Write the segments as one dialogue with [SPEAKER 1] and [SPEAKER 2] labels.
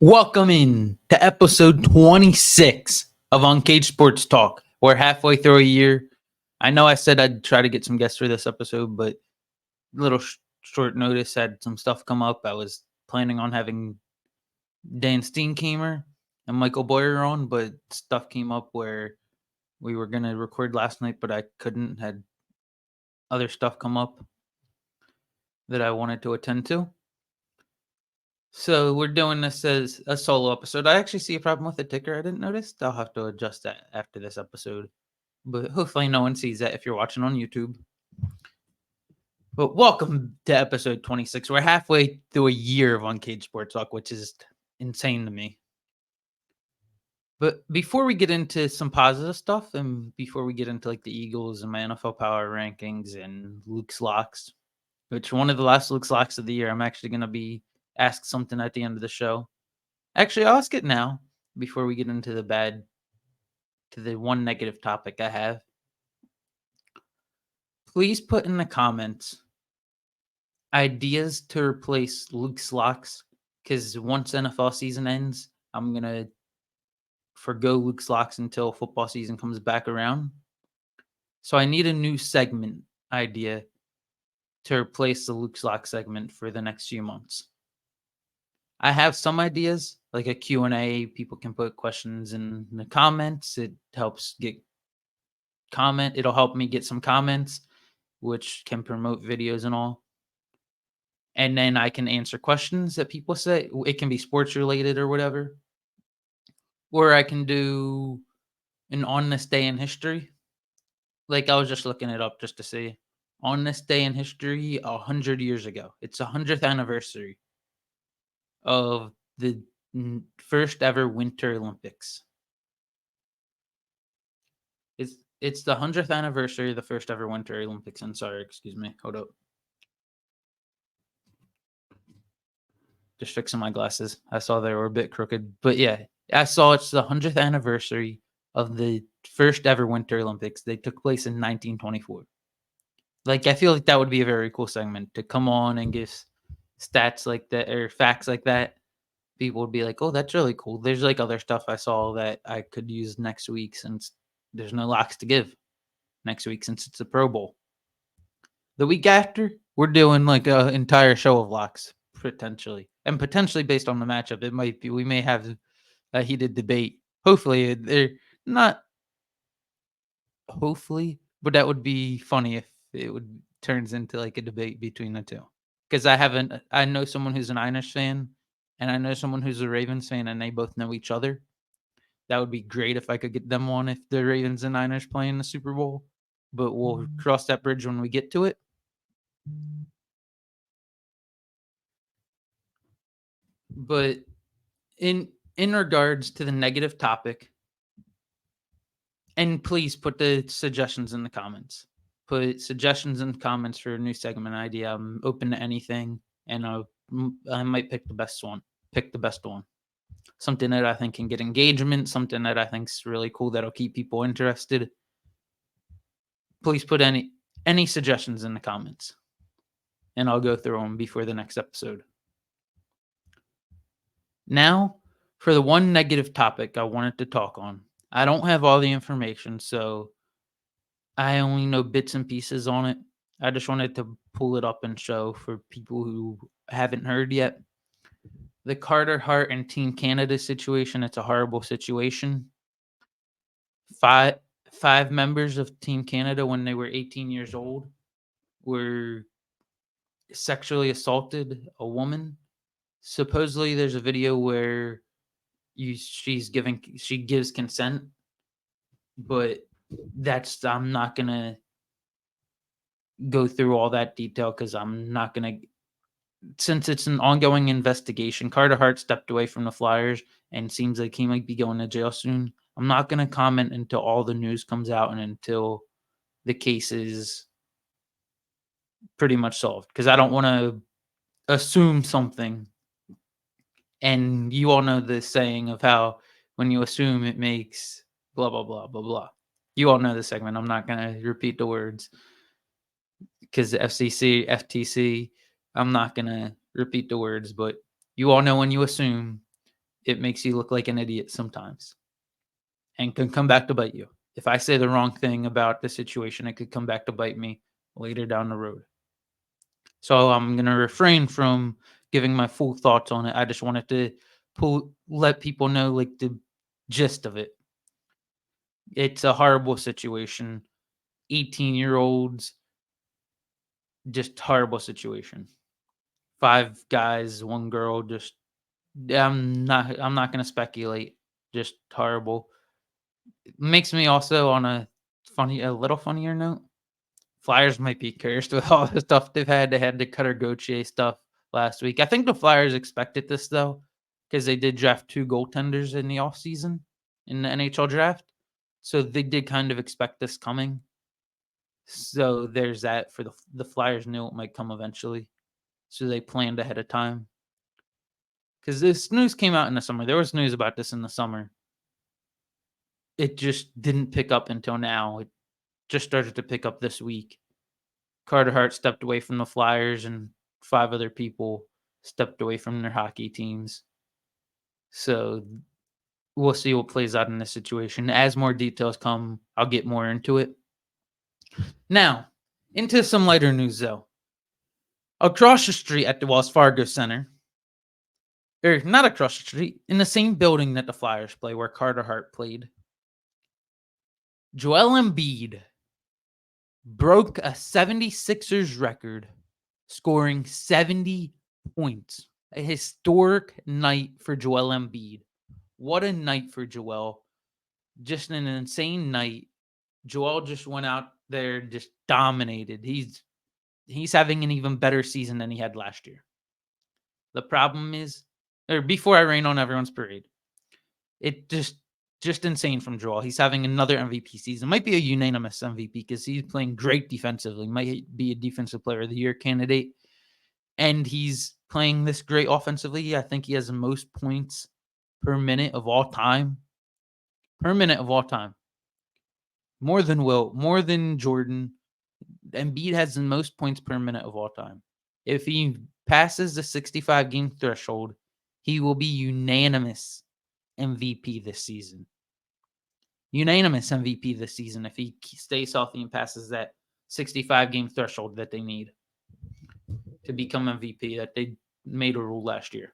[SPEAKER 1] Welcome in to episode 26 of Uncaged Sports Talk. We're halfway through a year. I know I said I'd try to get some guests for this episode, but little short notice, had some stuff come up. I was planning on having Dan Steenkamer and Michael Boyer on, but stuff came up where we were going to record last night, but I couldn't. Had other stuff come up that I wanted to attend to. So we're doing this as a solo episode. I actually see a problem with the ticker. I didn't notice. I'll have to adjust that after this episode. But hopefully no one sees that if you're watching on YouTube. But welcome to episode 26. We're halfway through a year of Uncaged Sports Talk, which is insane to me. But before we get into some positive stuff, and before we get into like the Eagles and my NFL power rankings and Luke's locks, which one of the last Luke's locks of the year, I'm actually going to be asked something at the end of the show. Actually, I'll ask it now before we get into the one negative topic I have. Please put in the comments ideas to replace Luke's locks, because once NFL season ends, I'm going to forgo Luke's locks until football season comes back around. So I need a new segment idea to replace the Luke's lock segment for the next few months. I have some ideas, like a Q&A. People can put questions in the comments. It helps get it'll help me get some comments, which can promote videos and all. And then I can answer questions that people say. It can be sports related or whatever. Or I can do an on this day in history. Like, I was just looking it up just to see. On this day in history, 100 years ago. It's the 100th anniversary of the first ever Winter Olympics. It's the 100th anniversary of the first ever Winter Olympics. I'm sorry, excuse me. Hold up. Just fixing my glasses. I saw they were a bit crooked. But yeah, I saw it's the 100th anniversary of the first ever Winter Olympics. They took place in 1924. Like, I feel like that would be a very cool segment to come on and give stats like that or facts like that. People would be like, oh, that's really cool. There's like other stuff I saw that I could use next week since there's no locks to give next week since it's a Pro Bowl. The week after, we're doing like an entire show of locks, potentially. And potentially based on the matchup, it might be, we may have a heated debate. Hopefully, they're not, hopefully, but that would be funny if it would turns into like a debate between the two. Because I know someone who's an Irish fan, and I know someone who's a Ravens fan, and they both know each other. That would be great if I could get them on if the Ravens and Niners play in the Super Bowl. But we'll cross that bridge when we get to it. But in regards to the negative topic, and please put the suggestions in the comments. Put suggestions in the comments for a new segment idea. I'm open to anything, and I might pick the best one. Something that I think can get engagement, something that I think is really cool that'll keep people interested. Please put any suggestions in the comments, and I'll go through them before the next episode. Now, for the one negative topic I wanted to talk on. I don't have all the information, so I only know bits and pieces on it. I just wanted to pull it up and show for people who haven't heard yet. The Carter Hart and Team Canada situation, it's a horrible situation. Five members of Team Canada, when they were 18 years old, were sexually assaulted a woman. Supposedly there's a video where she gives consent, but I'm not gonna go through all that detail because I'm not gonna. Since it's an ongoing investigation, Carter Hart stepped away from the Flyers and seems like he might be going to jail soon. I'm not gonna comment until all the news comes out and until the case is pretty much solved, because I don't want to assume something. And you all know the saying of how when you assume it makes blah, blah, blah, blah, blah. You all know the segment. I'm not going to repeat the words because the FTC, I'm not going to repeat the words, but you all know when you assume it makes you look like an idiot sometimes and can come back to bite you. If I say the wrong thing about the situation, it could come back to bite me later down the road. So I'm going to refrain from giving my full thoughts on it. I just wanted to let people know like the gist of it. It's a horrible situation. 18-year-olds, just horrible situation. 5 guys, 1 girl, just I'm not going to speculate. Just horrible. It makes me also on a little funnier note. Flyers might be cursed with all the stuff they've had. They had the Cutter Gauthier stuff last week. I think the Flyers expected this though, because they did draft 2 goaltenders in the offseason in the NHL draft. So they did kind of expect this coming. So there's that for the Flyers knew it might come eventually. So they planned ahead of time. Because this news came out in the summer. There was news about this in the summer. It just didn't pick up until now. It just started to pick up this week. Carter Hart stepped away from the Flyers and 5 other people stepped away from their hockey teams. So we'll see what plays out in this situation. As more details come, I'll get more into it. Now, into some lighter news though. Across the street at the Wells Fargo Center, or not across the street, in the same building that the Flyers play where Carter Hart played, Joel Embiid broke a 76ers record, scoring 70 points. A historic night for Joel Embiid. What a night for Joel. Just an insane night. Joel just went out there, just dominated. He's having an even better season than he had last year. The problem is, or before I rain on everyone's parade, it just insane from Joel. He's having another MVP season. Might be a unanimous MVP because he's playing great defensively. Might be a defensive player of the year candidate. And he's playing this great offensively. I think he has the most points per minute of all time. More than Wilt, more than Jordan. Embiid has the most points per minute of all time. If he passes the 65 game threshold, he will be unanimous MVP this season. Unanimous MVP this season if he stays healthy and passes that 65 game threshold that they need to become MVP that they made a rule last year.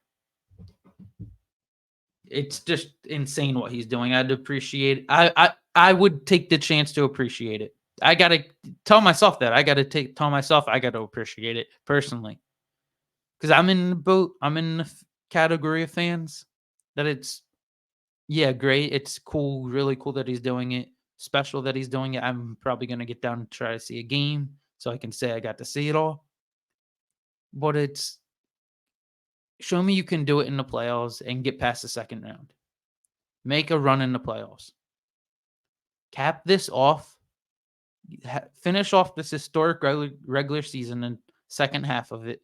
[SPEAKER 1] It's just insane what he's doing. I'd appreciate I would take the chance to appreciate it. I got to tell myself that. I got to tell myself I got to appreciate it personally. Cuz I'm in the boat. I'm in the category of fans that it's great. It's cool, really cool that he's doing it. Special that he's doing it. I'm probably going to get down and try to see a game so I can say I got to see it all. But it's show me you can do it in the playoffs and get past the second round. Make a run in the playoffs. Cap this off. Finish off this historic regular season and second half of it.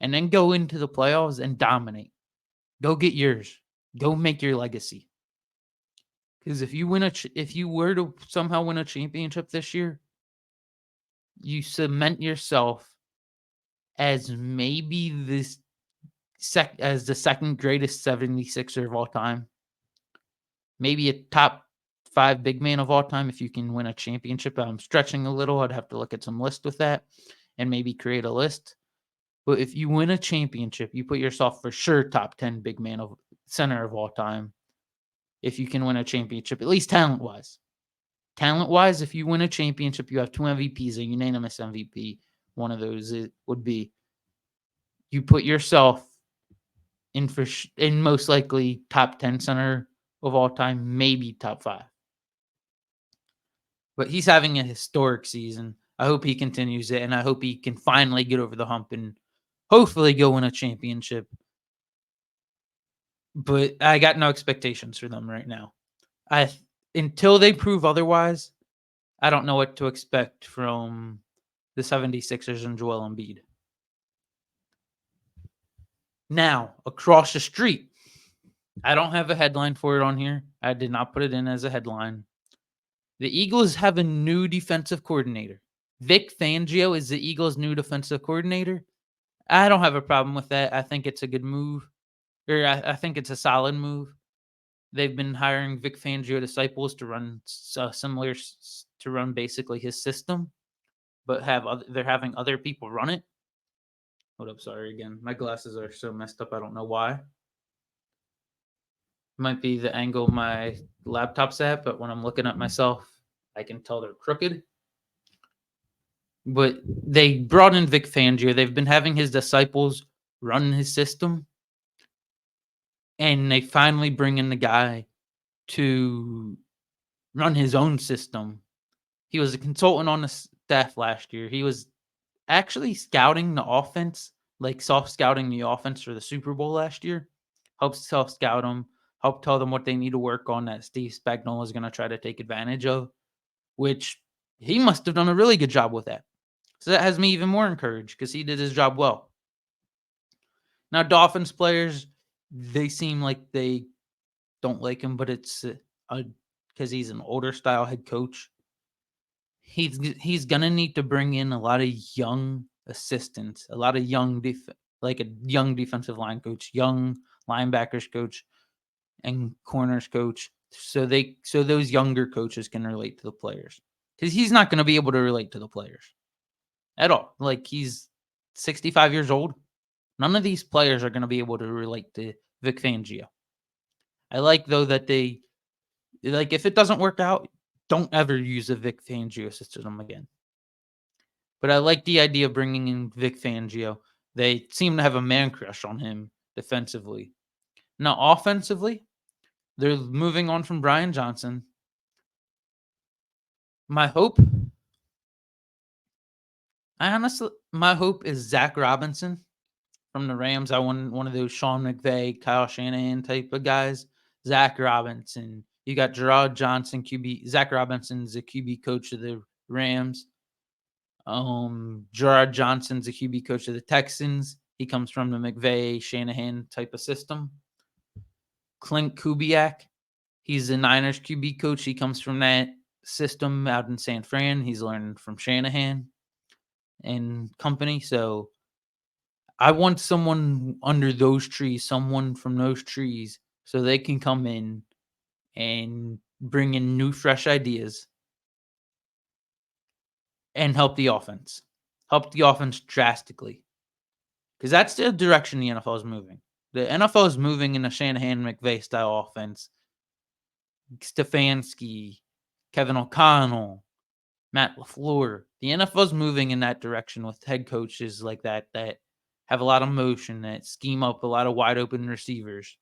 [SPEAKER 1] And then go into the playoffs and dominate. Go get yours. Go make your legacy. Because if you were to somehow win a championship this year, you cement yourself as maybe the second greatest 76er of all time. Maybe a top 5 big man of all time if you can win a championship. I'm stretching a little. I'd have to look at some list with that and maybe create a list. But if you win a championship, you put yourself for sure top 10 big man of center of all time. If you can win a championship, at least talent-wise. Talent-wise, if you win a championship, you have 2 MVPs, a unanimous MVP. One of those would be you put yourself in most likely top 10 center of all time, maybe top 5. But he's having a historic season. I hope he continues it, and I hope he can finally get over the hump and hopefully go win a championship. But I got no expectations for them right now. Until they prove otherwise, I don't know what to expect from the 76ers and Joel Embiid. Now, across the street, I don't have a headline for it on here. I did not put it in as a headline. The Eagles have a new defensive coordinator. Vic Fangio is the Eagles' new defensive coordinator. I don't have a problem with that. I think it's a good move. or I think it's a solid move. They've been hiring Vic Fangio disciples to run to run basically his system, but they're having other people run it. Hold up, sorry again. My glasses are so messed up. I don't know why. Might be the angle my laptop's at, but when I'm looking at myself, I can tell they're crooked. But they brought in Vic Fangio. They've been having his disciples run his system, and they finally bring in the guy to run his own system. He was a consultant on the staff last year. He was actually scouting the offense, like soft scouting the offense for the Super Bowl last year. Helped self scout them, helped tell them what they need to work on that Steve Spagnuolo is going to try to take advantage of, which he must have done a really good job with that. So that has me even more encouraged because he did his job well. Now, Dolphins players, they seem like they don't like him, but it's because he's an older style head coach. He's gonna need to bring in a lot of young assistants, a lot of young like a young defensive line coach, young linebackers coach, and corners coach, so those younger coaches can relate to the players. Because he's not going to be able to relate to the players at all. Like, he's 65 years old. None of these players are going to be able to relate to Vic Fangio. I like, though, that they, like, if it doesn't work out, don't ever use a Vic Fangio system again. But I like the idea of bringing in Vic Fangio. They seem to have a man crush on him defensively. Now, offensively, they're moving on from Brian Johnson. My hope is Zach Robinson from the Rams. I want one of those Sean McVay, Kyle Shanahan type of guys. Zach Robinson. You got Gerard Johnson, QB. Zach Robinson's a QB coach of the Rams. Gerard Johnson's a QB coach of the Texans. He comes from the McVay, Shanahan type of system. Clint Kubiak, he's the Niners QB coach. He comes from that system out in San Fran. He's learning from Shanahan and company. So I want someone under those trees, someone from those trees, so they can come in and bring in new, fresh ideas and help the offense. Help the offense drastically. Because that's the direction the NFL is moving. The NFL is moving in a Shanahan McVay style offense. Stefanski, Kevin O'Connell, Matt LaFleur. The NFL is moving in that direction with head coaches like that have a lot of motion, that scheme up a lot of wide open receivers.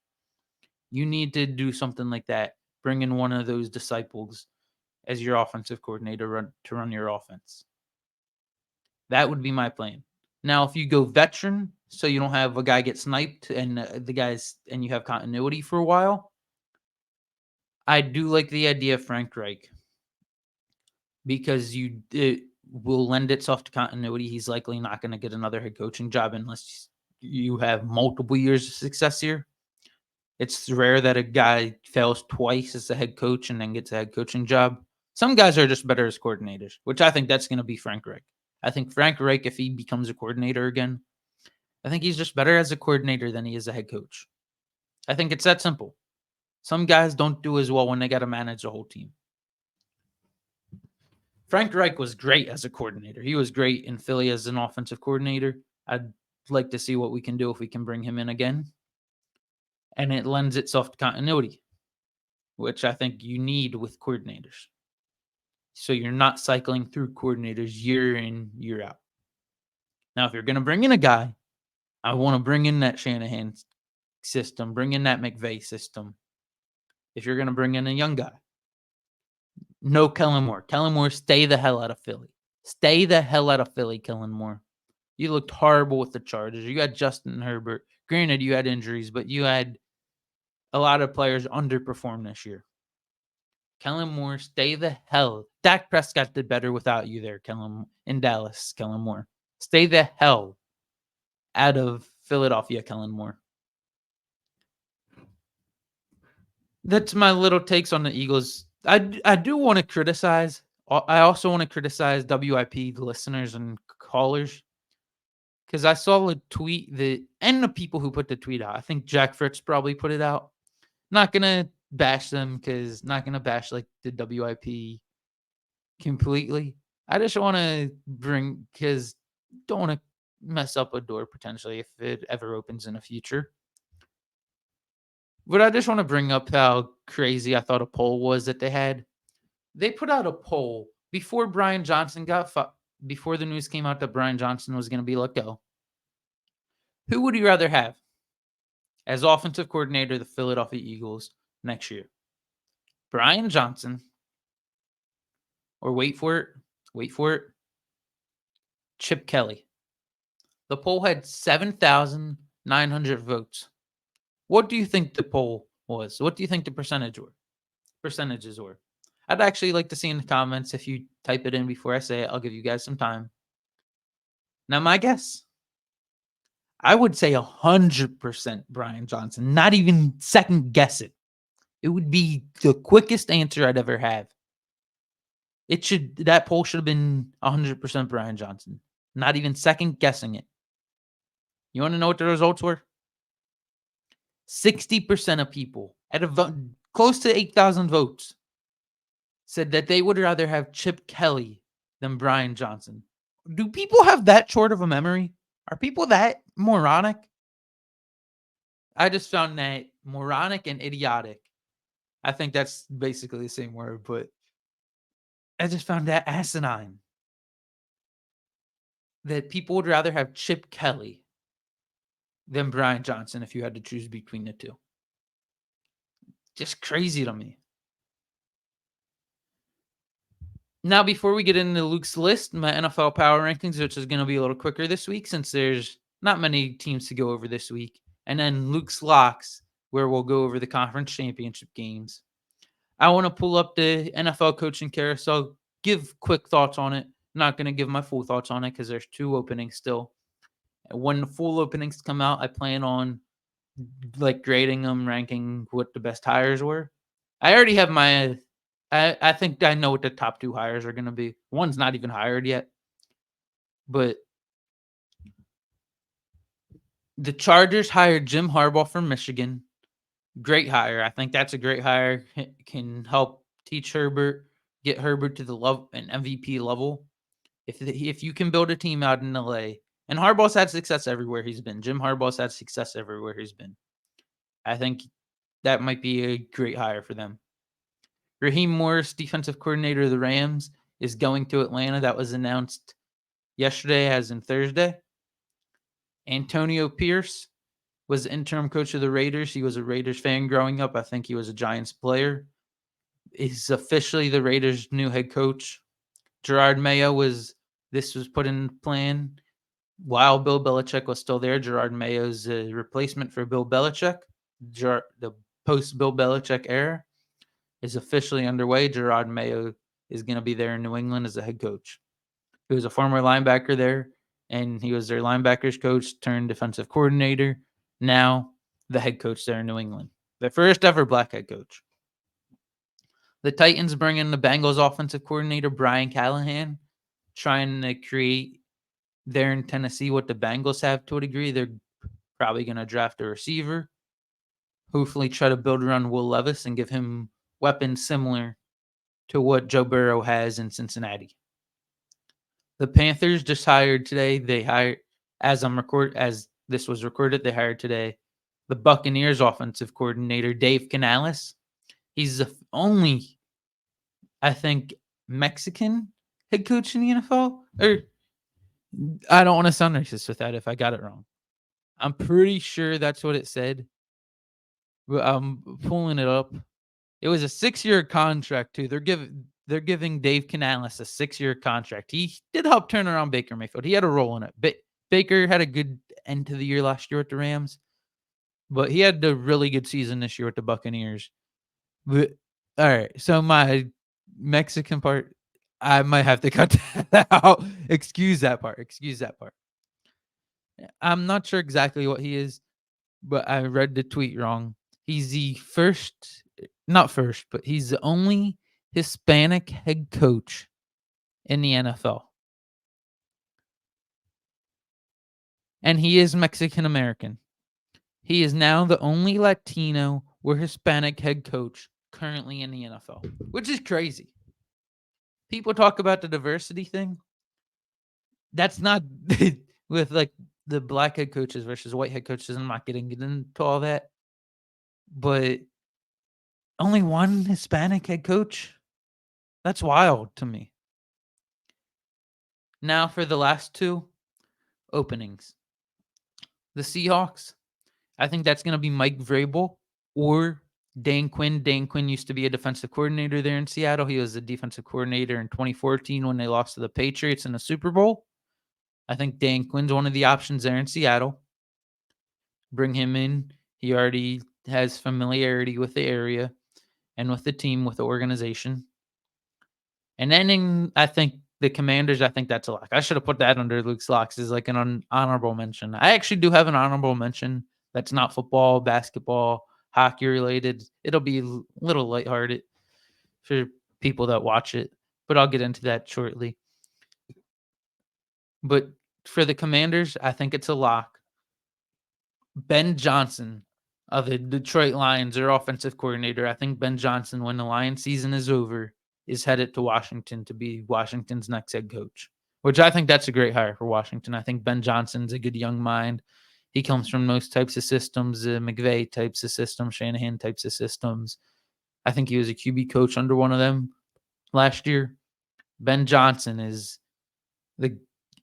[SPEAKER 1] You need to do something like that. Bring in one of those disciples as your offensive coordinator to run your offense. That would be my plan. Now, if you go veteran, so you don't have a guy get sniped and and you have continuity for a while, I do like the idea of Frank Reich because it will lend itself to continuity. He's likely not going to get another head coaching job unless you have multiple years of success here. It's rare that a guy fails twice as a head coach and then gets a head coaching job. Some guys are just better as coordinators, which I think that's going to be Frank Reich. I think Frank Reich, if he becomes a coordinator again, I think he's just better as a coordinator than he is a head coach. I think it's that simple. Some guys don't do as well when they got to manage the whole team. Frank Reich was great as a coordinator. He was great in Philly as an offensive coordinator. I'd like to see what we can do if we can bring him in again. And it lends itself to continuity, which I think you need with coordinators. So you're not cycling through coordinators year in, year out. Now, if you're going to bring in a guy, I want to bring in that Shanahan system, bring in that McVay system. If you're going to bring in a young guy, no Kellen Moore. Kellen Moore, stay the hell out of Philly. Stay the hell out of Philly, Kellen Moore. You looked horrible with the Chargers. You had Justin Herbert. Granted, you had injuries, but you had a lot of players underperform this year. Kellen Moore, stay the hell. Dak Prescott did better without you there, in Dallas, Kellen Moore. Stay the hell out of Philadelphia, Kellen Moore. That's my little takes on the Eagles. I do want to criticize. I also want to criticize WIP listeners and callers. because I saw a tweet and the people who put the tweet out, I think Jack Fritz probably put it out. Not gonna bash them because not gonna bash like the WIP completely. I just want to bring because don't want to mess up a door potentially if it ever opens in the future. But I just want to bring up how crazy I thought a poll was that they had. They put out a poll before Brian Johnson before the news came out that Brian Johnson was going to be let go. Who would you rather have as offensive coordinator of the Philadelphia Eagles next year? Brian Johnson or wait for it, Chip Kelly. The poll had 7,900 votes. What do you think the poll was? What do you think the percentages were? I'd actually like to see in the comments. If you type it in before I say it, I'll give you guys some time. Now, my guess, I would say 100% Brian Johnson. Not even second guess it. It would be the quickest answer I'd ever have. That poll should have been 100% Brian Johnson. Not even second guessing it. You want to know what the results were? 60% of people at a vote, close to 8,000 votes, said that they would rather have Chip Kelly than Brian Johnson. Do people have that short of a memory? Are people that moronic? I just found that moronic and idiotic. I think that's basically the same word, but I just found that asinine. That people would rather have Chip Kelly than Brian Johnson if you had to choose between the two. Just crazy to me. Now, before we get into Luke's list, my NFL power rankings, which is going to be a little quicker this week since there's not many teams to go over this week. And then Luke's locks, where we'll go over the conference championship games. I want to pull up the NFL coaching carousel, give quick thoughts on it. Not going to give my full thoughts on it because there's 2 openings still. When the full openings come out, I plan on grading them, ranking what the best hires were. I already have my I think I know what the top 2 hires are going to be. One's not even hired yet. But the Chargers hired Jim Harbaugh from Michigan. Great hire. I think that's a great hire. Can help teach Herbert, get Herbert to the an MVP level. If you can build a team out in LA, and Harbaugh's had success everywhere he's been. Jim Harbaugh's had success everywhere he's been. I think that might be a great hire for them. Raheem Morris, defensive coordinator of the Rams, is going to Atlanta. That was announced yesterday, as in Thursday. Antonio Pierce was interim coach of the Raiders. He was a Raiders fan growing up. I think he was a Giants player. He's officially the Raiders' new head coach. Gerard Mayo this was put in plan while Bill Belichick was still there. Gerard Mayo's a replacement for Bill Belichick. The post-Bill Belichick era is officially underway. Gerard Mayo is going to be there in New England as a head coach. He was a former linebacker there, and he was their linebackers coach turned defensive coordinator. Now the head coach there in New England. The first ever black head coach. The Titans bring in the Bengals offensive coordinator, Brian Callahan, trying to create there in Tennessee what the Bengals have to a degree. They're probably going to draft a receiver. Hopefully try to build around Will Levis and give him weapons similar to what Joe Burrow has in Cincinnati. The Panthers just hired today. They hired, as this was recorded, they hired today the Buccaneers offensive coordinator, Dave Canales. He's the only, I think, Mexican head coach in the NFL. Or I don't want to sound racist with that if I got it wrong. I'm pretty sure that's what it said. But I'm pulling it up. It was a 6-year contract too. They're giving Dave Canales a 6-year contract. He did help turn around Baker Mayfield. He had a role in it. Baker had a good end to the year last year with the Rams, but he had a really good season this year with the Buccaneers. But all right, so my Mexican part, I might have to cut that out. Excuse that part. I'm not sure exactly what he is, but I read the tweet wrong. He's the not first, but he's the only Hispanic head coach in the NFL. and he is Mexican American. He is now the only Latino or Hispanic head coach currently in the NFL, which is crazy. People talk about the diversity thing. That's not with like the black head coaches versus white head coaches. I'm not getting into all that, but only one Hispanic head coach. That's wild to me. Now for the last two openings, the Seahawks. I think that's going to be Mike Vrabel or Dan Quinn. Dan Quinn used to be a defensive coordinator there in Seattle. He was a defensive coordinator in 2014 when they lost to the Patriots in the Super Bowl. I think Dan Quinn's one of the options there in Seattle. Bring him in. He already has familiarity with the area and with the team, with the organization. And then I think the Commanders, I think that's a lock. I should have put that under Luke's locks as like an honorable mention. I actually do have an honorable mention that's not football, basketball, hockey related. It'll be a little lighthearted for people that watch it, but I'll get into that shortly. But for the Commanders, I think it's a lock. Ben Johnson of the Detroit Lions, their offensive coordinator. I think Ben Johnson, when the Lions season is over, is headed to Washington to be Washington's next head coach, which I think that's a great hire for Washington. I think Ben Johnson's a good young mind. He comes from those types of systems, McVay types of systems, Shanahan types of systems. I think he was a QB coach under one of them last year. Ben Johnson is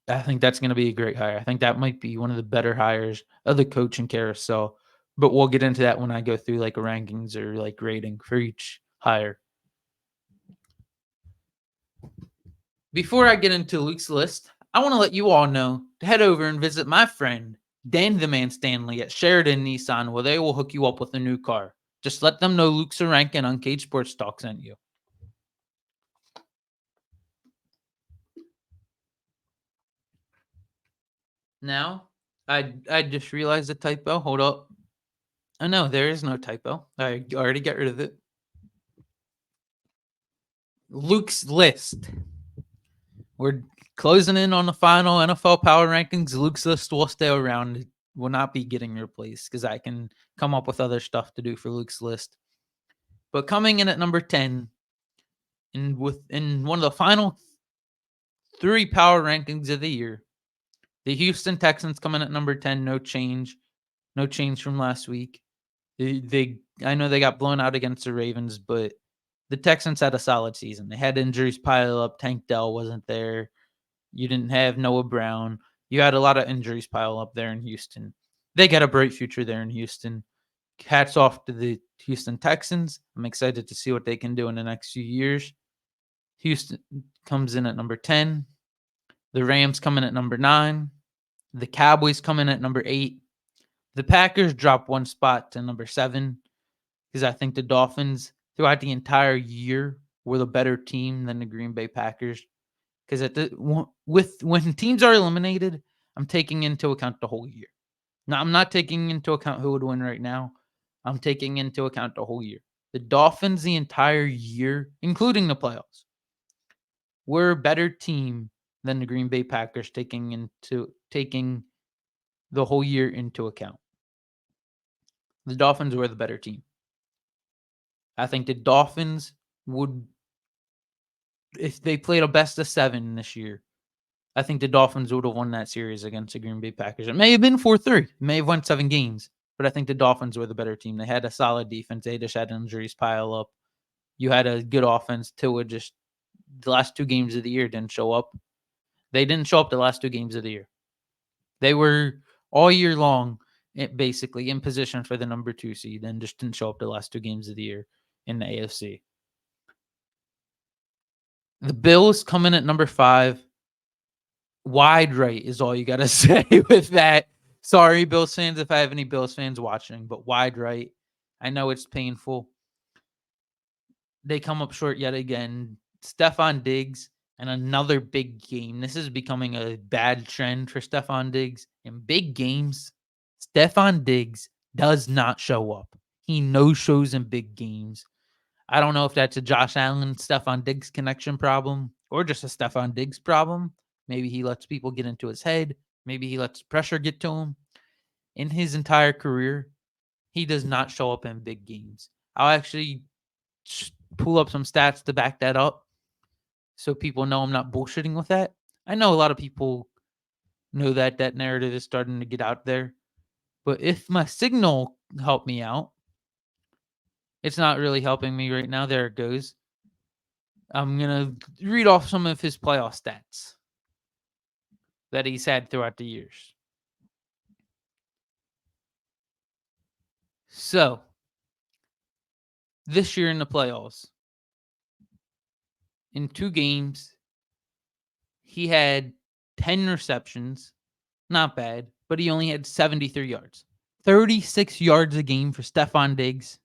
[SPEAKER 1] I think that's going to be a great hire. I think that might be one of the better hires of the coaching carousel. But we'll get into that when I go through like rankings or like rating for each hire. Before I get into Luke's list, I want to let you all know to head over and visit my friend Dan the Man Stanley at Sheridan Nissan, where they will hook you up with a new car. Just let them know Luke Sarank and Uncaged Sports Talk sent you. Now, I just realized a typo. Hold up. Oh, no, there is no typo. I already got rid of it. Luke's list. We're closing in on the final NFL Power Rankings. Luke's list will stay around. It will not be getting replaced because I can come up with other stuff to do for Luke's list. But coming in at number 10, in one of the final 3 Power Rankings of the year, the Houston Texans coming at number 10. No change from last week. I know they got blown out against the Ravens, but the Texans had a solid season. They had injuries pile up. Tank Dell wasn't there. You didn't have Noah Brown. You had a lot of injuries pile up there in Houston. They got a bright future there in Houston. Hats off to the Houston Texans. I'm excited to see what they can do in the next few years. Houston comes in at number 10. The Rams come in at number 9. The Cowboys come in at number 8. The Packers drop one spot to number 7 because I think the Dolphins throughout the entire year were the better team than the Green Bay Packers. Because when teams are eliminated, I'm taking into account the whole year. Now, I'm not taking into account who would win right now. I'm taking into account the whole year. The Dolphins, the entire year, including the playoffs, were a better team than the Green Bay Packers, taking the whole year into account. The Dolphins were the better team. I think the Dolphins would, if they played a best of 7 this year, I think the Dolphins would have won that series against the Green Bay Packers. It may have been 4-3. It may have won 7 games, but I think the Dolphins were the better team. They had a solid defense. They just had injuries pile up. You had a good offense. Tua just, the last 2 games of the year didn't show up. They didn't show up the last 2 games of the year. They were all year long basically in position for the number 2 seed and just didn't show up the last 2 games of the year in the AFC. The Bills come in at number 5. Wide right is all you got to say with that. Sorry, Bills fans, if I have any Bills fans watching, but wide right. I know it's painful. They come up short yet again. Stefon Diggs and another big game. This is becoming a bad trend for Stefon Diggs. In big games, Stefon Diggs does not show up. He no-shows in big games. I don't know if that's a Josh Allen, Stefon Diggs connection problem or just a Stefon Diggs problem. Maybe he lets people get into his head. Maybe he lets pressure get to him. In his entire career, he does not show up in big games. I'll actually pull up some stats to back that up so people know I'm not bullshitting with that. I know a lot of people know that that narrative is starting to get out there. But if my signal helped me out, it's not really helping me right now. There it goes. I'm going to read off some of his playoff stats that he's had throughout the years. So, this year in the playoffs, in 2 games, he had 10 receptions. Not bad, but he only had 73 yards. 36 yards a game for Stefon Diggs.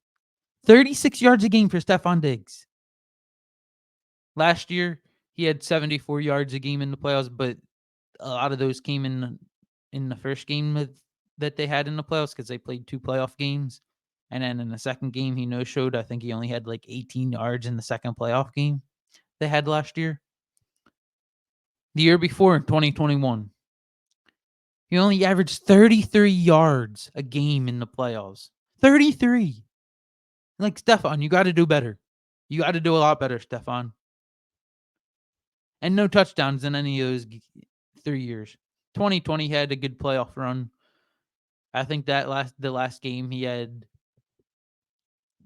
[SPEAKER 1] 36 yards a game for Stefon Diggs. Last year, he had 74 yards a game in the playoffs, but a lot of those came in the first game that they had in the playoffs because they played 2 playoff games. And then in the second game, he no-showed. I think he only had like 18 yards in the second playoff game they had last year. The year before, in 2021, he only averaged 33 yards a game in the playoffs. 33. Like, Stefon, you got to do better. You got to do a lot better, Stefon. And no touchdowns in any of those 3 years. 2020 had a good playoff run. I think that the last game he had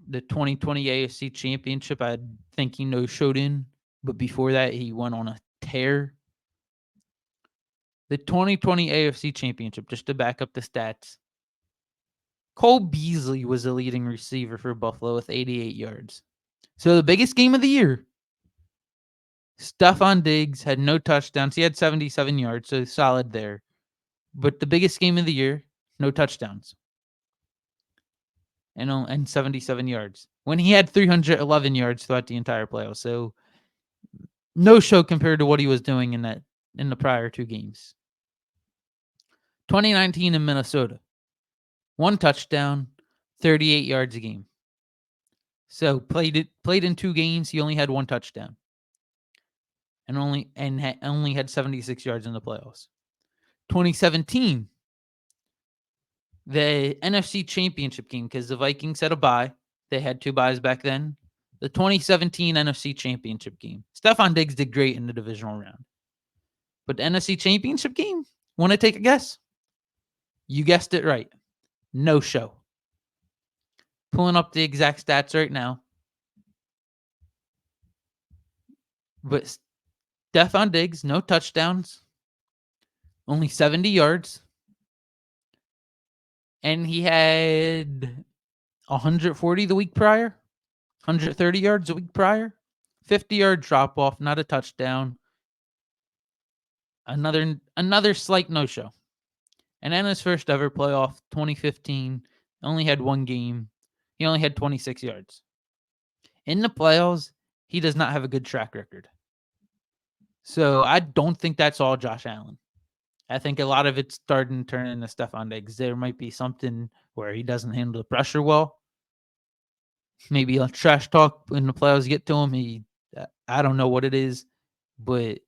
[SPEAKER 1] the 2020 AFC Championship. I think he no-showed in, but before that he went on a tear. The 2020 AFC Championship, just to back up the stats, Cole Beasley was the leading receiver for Buffalo with 88 yards. So the biggest game of the year, Stefon Diggs had no touchdowns. He had 77 yards, so solid there. But the biggest game of the year, no touchdowns. And 77 yards. When he had 311 yards throughout the entire playoffs. So no show compared to what he was doing in the prior 2 games. 2019 in Minnesota. 1 touchdown, 38 yards a game. So played in 2 games, he only had 1 touchdown. And only had 76 yards in the playoffs. 2017, the NFC Championship game, because the Vikings had a bye. They had 2 byes back then. The 2017 NFC Championship game. Stefon Diggs did great in the divisional round. But the NFC Championship game, want to take a guess? You guessed it right. No show. Pulling up the exact stats right now. But Stefon Diggs, no touchdowns. Only 70 yards. And he had 140 the week prior. 130 yards a week prior. 50-yard drop-off, not a touchdown. Another slight no-show. And then his first ever playoff, 2015, only had 1 game. He only had 26 yards. In the playoffs, he does not have a good track record. So I don't think that's all Josh Allen. I think a lot of it's starting to turn into Stefon Diggs. There might be something where he doesn't handle the pressure well. Maybe a trash talk when the playoffs get to him. I don't know what it is, but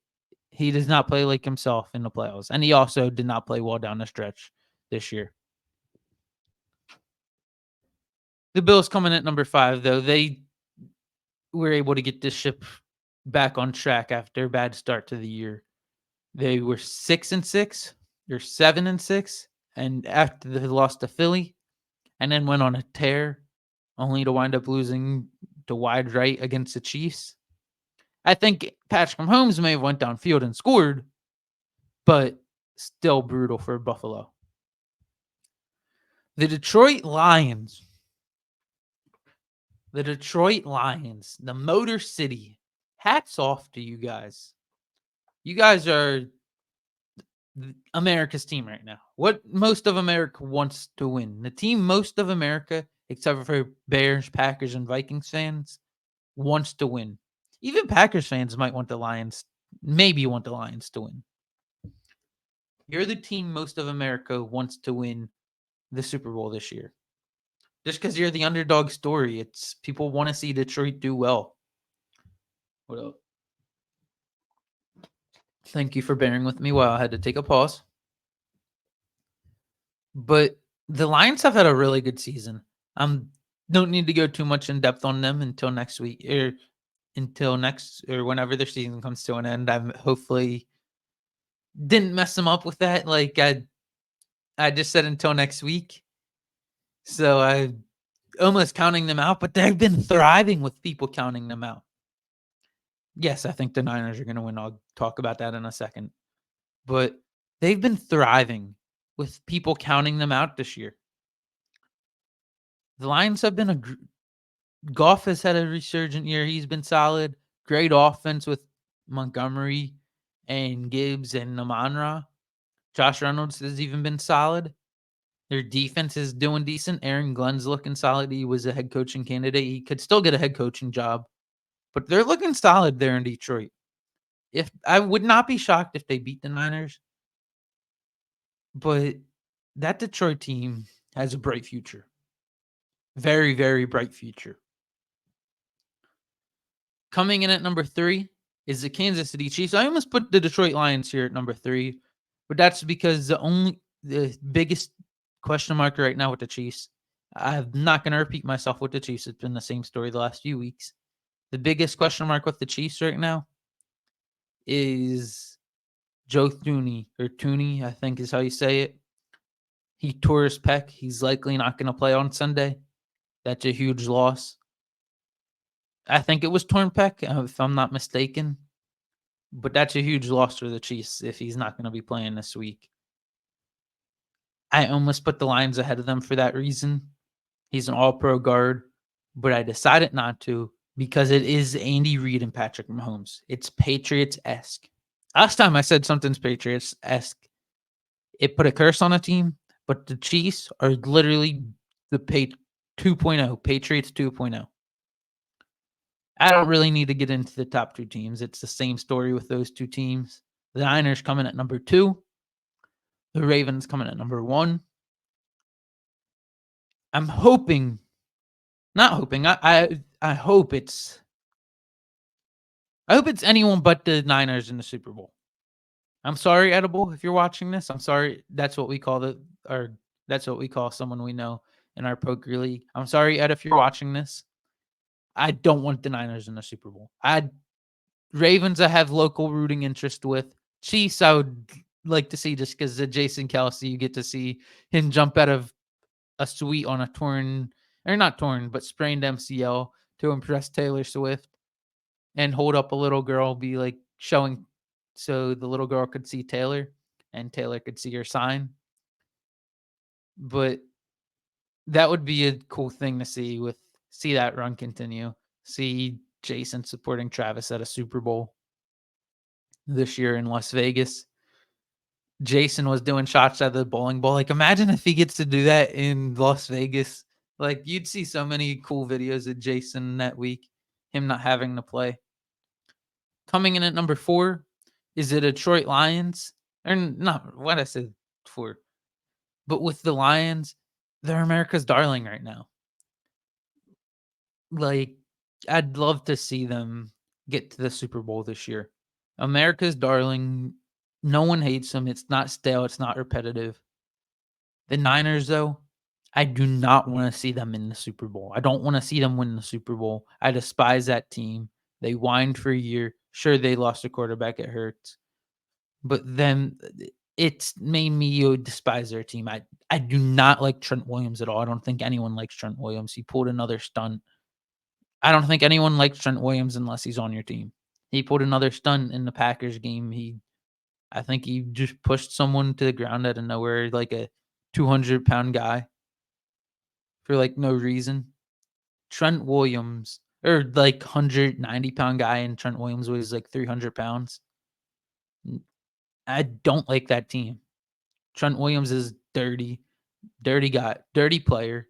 [SPEAKER 1] he does not play like himself in the playoffs. And he also did not play well down the stretch this year. The Bills coming at number 5, though. They were able to get this ship back on track after a bad start to the year. They were 6-6. They're 7-6. And after they lost to Philly and then went on a tear, only to wind up losing to wide right against the Chiefs. I think Patrick Mahomes may have went downfield and scored, but still brutal for Buffalo. The Detroit Lions, the Motor City. Hats off to you guys. You guys are America's team right now. What most of America wants to win. The team most of America, except for Bears, Packers, and Vikings fans, wants to win. Even Packers fans might want the Lions, maybe want the Lions to win. You're the team most of America wants to win the Super Bowl this year. Just because you're the underdog story, it's people want to see Detroit do well. What up? Thank you for bearing with me while I had to take a pause. But the Lions have had a really good season. Don't need to go too much in depth on them until next week or until next or whenever their season comes to an end. I'm hopefully didn't mess them up with that. Like I just said until next week. So I almost counting them out, but they've been thriving with people counting them out. Yes, I think the Niners are going to win. I'll talk about that in a second. But they've been thriving with people counting them out this year. The Lions have been Goff has had a resurgent year. He's been solid. Great offense with Montgomery and Gibbs and Amon-Ra. Josh Reynolds has even been solid. Their defense is doing decent. Aaron Glenn's looking solid. He was a head coaching candidate. He could still get a head coaching job, but they're looking solid there in Detroit. If I would not be shocked if they beat the Niners, but that Detroit team has a bright future. Very, very bright future. Coming in at number 3 is the Kansas City Chiefs. I almost put the Detroit Lions here at number 3, but that's because the biggest question mark right now with the Chiefs, I'm not going to repeat myself with the Chiefs. It's been the same story the last few weeks. The biggest question mark with the Chiefs right now is Joe Thuney, or Tooney, I think is how you say it. He tore his pec. He's likely not going to play on Sunday. That's a huge loss. I think it was torn pec, if I'm not mistaken. But that's a huge loss for the Chiefs if he's not going to be playing this week. I almost put the Lions ahead of them for that reason. He's an all-pro guard, but I decided not to because it is Andy Reid and Patrick Mahomes. It's Patriots-esque. Last time I said something's Patriots-esque, it put a curse on a team, but the Chiefs are literally the 2.0, Patriots 2.0. I don't really need to get into the top 2 teams. It's the same story with those 2 teams. The Niners coming at number 2. The Ravens coming at number 1. I'm hoping, not hoping, I hope it's anyone but the Niners in the Super Bowl. I'm sorry, Edible, if you're watching this. I'm sorry. That's what we call that's what we call someone we know in our poker league. I'm sorry, Ed, if you're watching this. I don't want the Niners in the Super Bowl. Ravens I have local rooting interest with. Chiefs I would like to see just because of Jason Kelce. You get to see him jump out of a suite on a sprained MCL to impress Taylor Swift and hold up a little girl, be like showing so the little girl could see Taylor and Taylor could see her sign. But that would be a cool thing to see that run continue. See Jason supporting Travis at a Super Bowl this year in Las Vegas. Jason was doing shots at the bowling ball. Like, imagine if he gets to do that in Las Vegas. Like, you'd see so many cool videos of Jason that week, him not having to play. Coming in at number 4 is the Detroit Lions. Or not what I said 4. But with the Lions, they're America's darling right now. Like, I'd love to see them get to the Super Bowl this year. America's darling. No one hates them. It's not stale. It's not repetitive. The Niners, though, I do not want to see them in the Super Bowl. I don't want to see them win the Super Bowl. I despise that team. They whined for a year. Sure, they lost a quarterback. It hurts. But then it's made me despise their team. I do not like Trent Williams at all. I don't think anyone likes Trent Williams. He pulled another stunt. I don't think anyone likes Trent Williams unless he's on your team. He pulled another stunt in the Packers game. I think he just pushed someone to the ground out of nowhere, like a 200-pound guy for like no reason. Trent Williams, or like 190-pound guy, and Trent Williams weighs like 300 pounds. I don't like that team. Trent Williams is dirty guy, dirty player.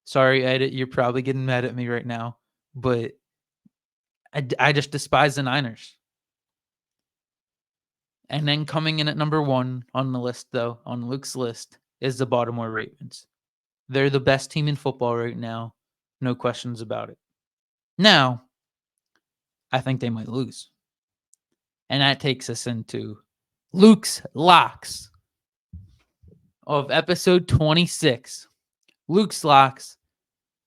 [SPEAKER 1] Sorry, Ed, you're probably getting mad at me right now, but I just despise the Niners. And then coming in at number 1 on the list, though, on Luke's list, is the Baltimore Ravens. They're the best team in football right now. No questions about it. Now, I think they might lose. And that takes us into Luke's locks of episode 26. Luke's locks.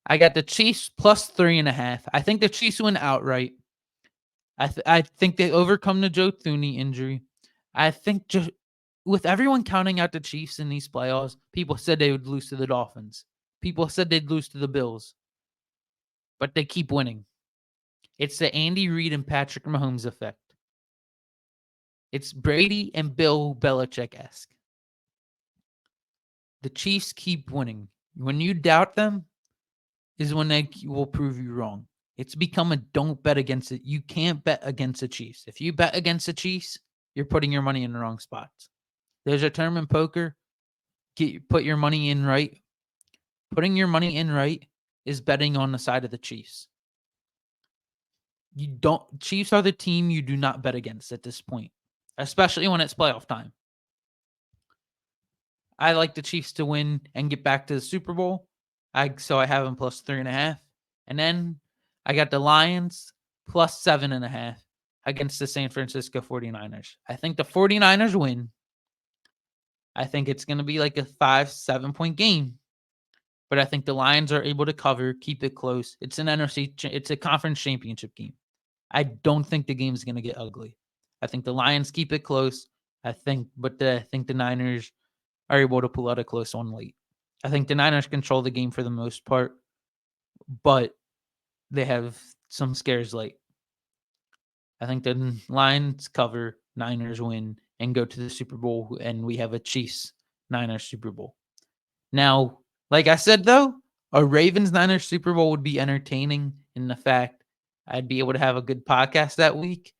[SPEAKER 1] I got the Chiefs plus 3.5. I think the Chiefs win outright. I think they overcome the Joe Thuney injury. I think just with everyone counting out the Chiefs in these playoffs, people said they would lose to the Dolphins. People said they'd lose to the Bills. But they keep winning. It's the Andy Reid and Patrick Mahomes effect. It's Brady and Bill Belichick-esque. The Chiefs keep winning. When you doubt them is when they will prove you wrong. It's become a don't bet against it. You can't bet against the Chiefs. If you bet against the Chiefs, you're putting your money in the wrong spots. There's a term in poker, put your money in right. Putting your money in right is betting on the side of the Chiefs. Chiefs are the team you do not bet against at this point, especially when it's playoff time. I like the Chiefs to win and get back to the Super Bowl. So I have them plus 3.5. And then I got the Lions plus 7.5 against the San Francisco 49ers. I think the 49ers win. I think it's going to be like a 5-7 point game. But I think the Lions are able to cover, keep it close. It's an it's a conference championship game. I don't think the game's going to get ugly. I think the Lions keep it close. I think the Niners are able to pull out a close one late. I think the Niners control the game for the most part, but they have some scares late. I think the Lions cover, Niners win, and go to the Super Bowl, and we have a Chiefs-Niners Super Bowl. Now, like I said, though, a Ravens-Niners Super Bowl would be entertaining in the fact I'd be able to have a good podcast that week,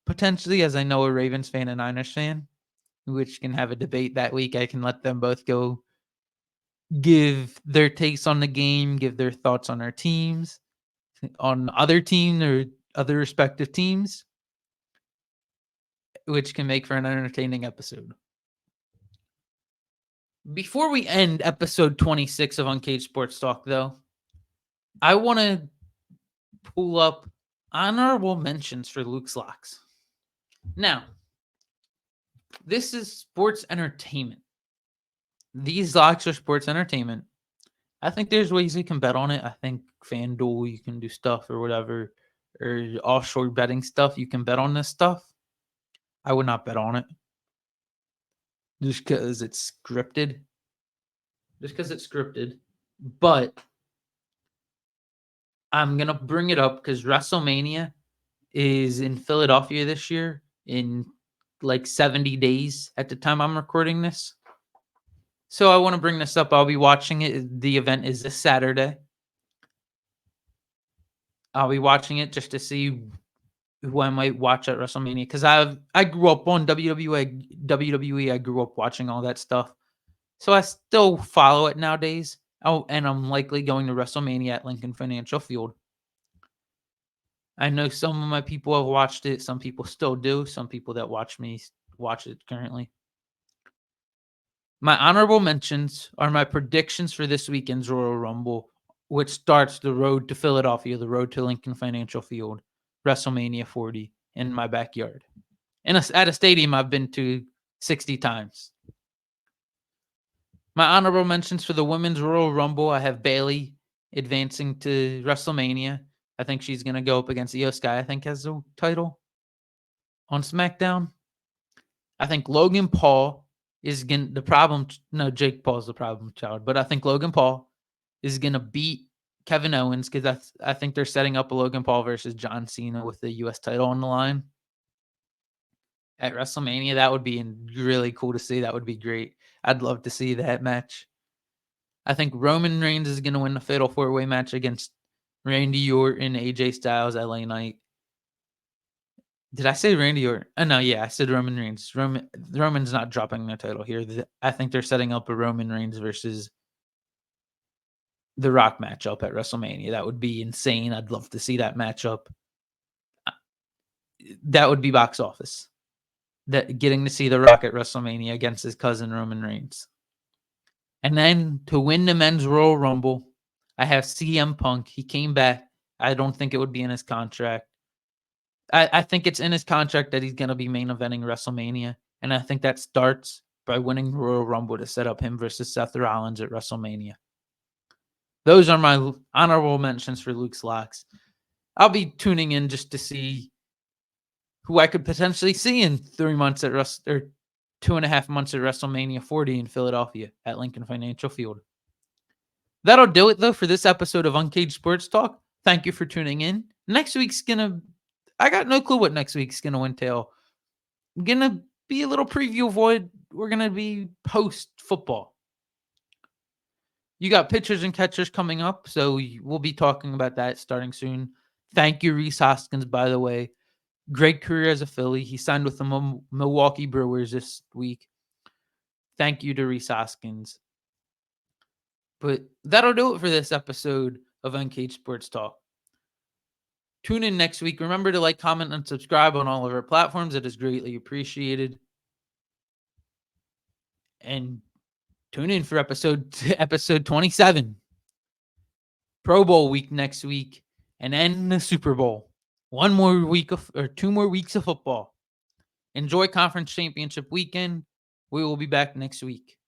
[SPEAKER 1] potentially, as I know a Ravens fan and Niners fan, which can have a debate that week. I can let them both go give their takes on the game, give their thoughts on our teams, on other teams or other respective teams, which can make for an entertaining episode. Before we end episode 26 of Uncaged Sports Talk, though, I want to pull up honorable mentions for Luke's locks. Now, this is sports entertainment. These locks are sports entertainment. I think there's ways you can bet on it. I think FanDuel, you can do stuff or whatever, or offshore betting stuff. You can bet on this stuff. I would not bet on it just because it's scripted. But I'm going to bring it up because WrestleMania is in Philadelphia this year in like 70 days at the time I'm recording this. So I want to bring this up. I'll be watching it. The event is this Saturday. I'll be watching it just to see who I might watch at WrestleMania because I grew up on WWE. I grew up watching all that stuff, so I still follow it nowadays. Oh, and I'm likely going to WrestleMania at Lincoln Financial Field. I know some of my people have watched it. Some people still do. Some people that watch me watch it currently. My honorable mentions are my predictions for this weekend's Royal Rumble, which starts the road to Philadelphia, the road to Lincoln Financial Field, WrestleMania 40 in my backyard. At a stadium I've been to 60 times. My honorable mentions for the women's Royal Rumble, I have Bayley advancing to WrestleMania. I think she's going to go up against Io Sky, I think has the title on SmackDown. I think Logan Paul is going to Jake Paul's the problem child, but I think Logan Paul is going to beat Kevin Owens because I think they're setting up a Logan Paul versus John Cena with the U.S. title on the line at WrestleMania. That would be really cool to see. That would be great. I'd love to see that match. I think Roman Reigns is going to win the Fatal 4-Way match against Randy Orton, AJ Styles, LA Knight. Did I say Randy Orton? Oh, no, yeah, I said Roman Reigns. Roman's not dropping the title here. I think they're setting up a Roman Reigns versus The Rock matchup at WrestleMania. That would be insane. I'd love to see that matchup. That would be box office. Getting to see The Rock at WrestleMania against his cousin Roman Reigns. And then to win the men's Royal Rumble, I have CM Punk. He came back. I don't think it would be in his contract. I think it's in his contract that he's going to be main eventing WrestleMania. And I think that starts by winning the Royal Rumble to set up him versus Seth Rollins at WrestleMania. Those are my honorable mentions for Luke's Locks. I'll be tuning in just to see who I could potentially see in 3 months at 2.5 months at WrestleMania 40 in Philadelphia at Lincoln Financial Field. That'll do it, though, for this episode of Uncaged Sports Talk. Thank you for tuning in. Next week's I got no clue what next week's gonna entail. Gonna be a little preview of what we're gonna be post football. You got pitchers and catchers coming up, so we'll be talking about that starting soon. Thank you, Rhys Hoskins, by the way. Great career as a Philly. He signed with the Milwaukee Brewers this week. Thank you to Rhys Hoskins. But that'll do it for this episode of Uncaged Sports Talk. Tune in next week. Remember to like, comment, and subscribe on all of our platforms. It is greatly appreciated. And tune in for episode 27. Pro Bowl week next week, and then the Super Bowl. 2 more weeks of football. Enjoy Conference Championship weekend. We will be back next week.